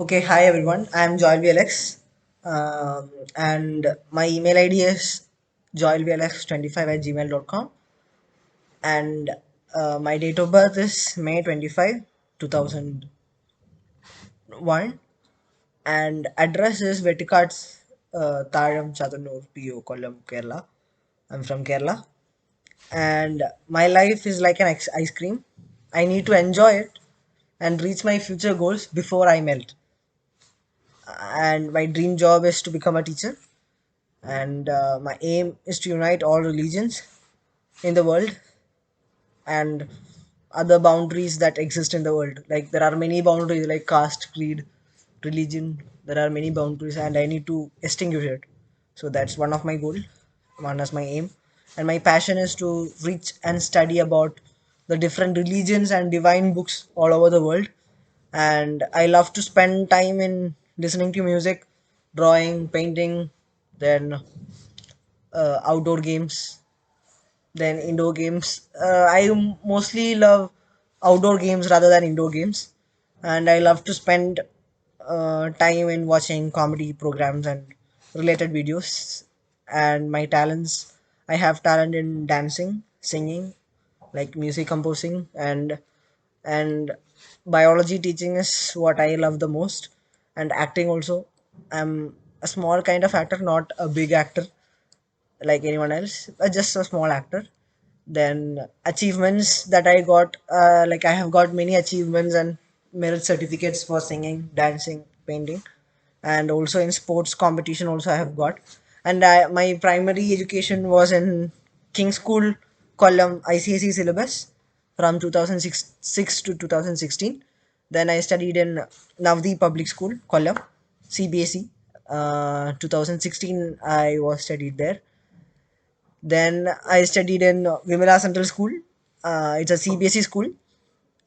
Okay, hi everyone. I'm Joel VLX, and my email ID is joelvlx25@gmail.com, and my date of birth is May 25, 2001, and address is Vettikats, Thalam, Chatanur, PO, Kollam, Kerala. I'm from Kerala, and my life is like an ice cream. I need to enjoy it and reach my future goals before I melt. And my dream job is to become a teacher, and my aim is to unite all religions in the world and other boundaries that exist in the world. Like there are many boundaries like caste, creed, religion. There are many boundaries and I need to extinguish it. So that's one of my goal, one is my aim. And my passion is to reach and study about the different religions and divine books all over the world. And I love to spend time in listening to music, drawing, painting, then outdoor games, then indoor games. I mostly love outdoor games rather than indoor games, and I love to spend time in watching comedy programs and related videos. And my talents, I have talent in dancing, singing, like music composing, and biology teaching is what I love the most, and acting also. I'm a small kind of actor, not a big actor like anyone else, just a small actor. Then achievements that I got, like I have got many achievements and merit certificates for singing, dancing, painting, and also in sports competition also I have got. And my primary education was in King School, Kollam, ICSE syllabus from 2006 to 2016. Then I studied in Navdeep Public School, Kollam, CBSE. 2016 I was studied there. Then I studied in Vimala Central School. It's a CBSE school.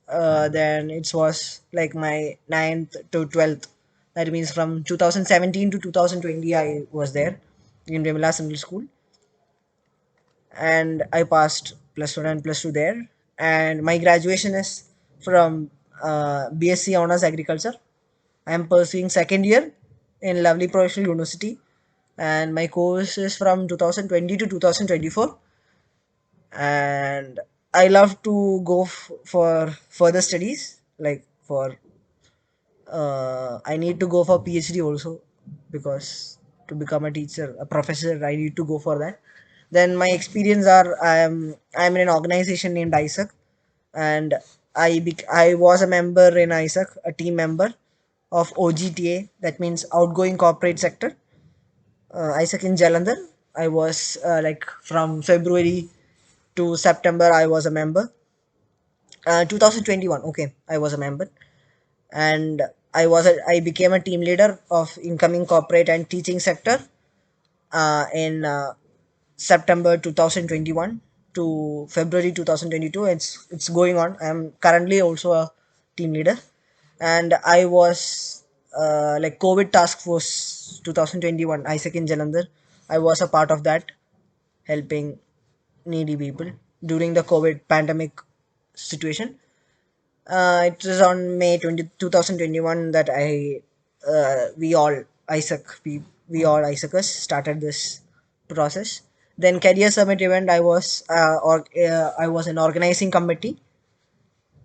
Then it was like my ninth to 12th. That means from 2017 to 2020, I was there in Vimala Central School. And I passed plus one and plus two there. And my graduation is from BSc Honors Agriculture. I am pursuing second year in Lovely Professional University, and my course is from 2020 to 2024. And I love to go for further studies, like for I need to go for PhD also, because to become a teacher, a professor, I need to go for that. Then my experience are I'm in an organization named ISAC, and I was a member in ISAC, a team member of OGTA, that means outgoing corporate sector. ISAC in Jalandhar. I was like from February to September I was a member. 2021, okay, I was a member, and I became a team leader of incoming corporate and teaching sector in September 2021 to February 2022. It's going on. I'm currently also a team leader, and I was like COVID task force 2021 ISAC in Jalandhar. I was a part of that, helping needy people during the COVID pandemic situation. It was on May 2021 that we all, Isaac, we all Isaacus started this process. Then career summit event, I was an organizing committee.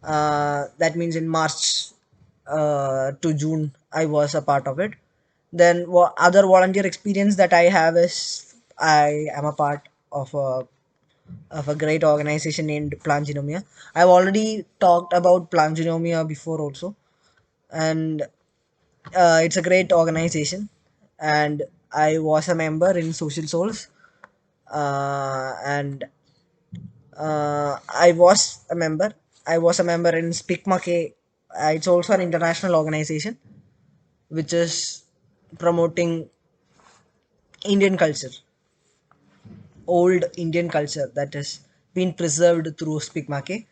That means in March to June, I was a part of it. Then other volunteer experience that I have is I am a part of a great organization named Planginomia. I've already talked about Planginomia before also, and it's a great organization. And I was a member in Social Souls, and I was a member. I was a member in Spikmake. It's also an international organization which is promoting Indian culture, old Indian culture that has been preserved through Spikmake.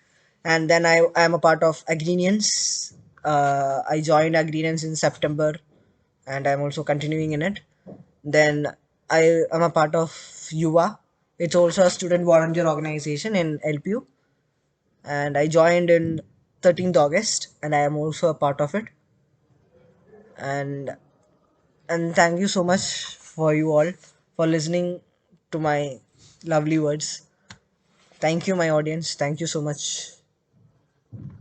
And then I am a part of Agrinians. I joined Agrinians in September, and I'm also continuing in it. Then I am a part of Yuva. It's also a student volunteer organization in LPU, and I joined in 13th August, and I am also a part of it. and thank you so much for you all for listening to my lovely words. Thank you, my audience. Thank you so much.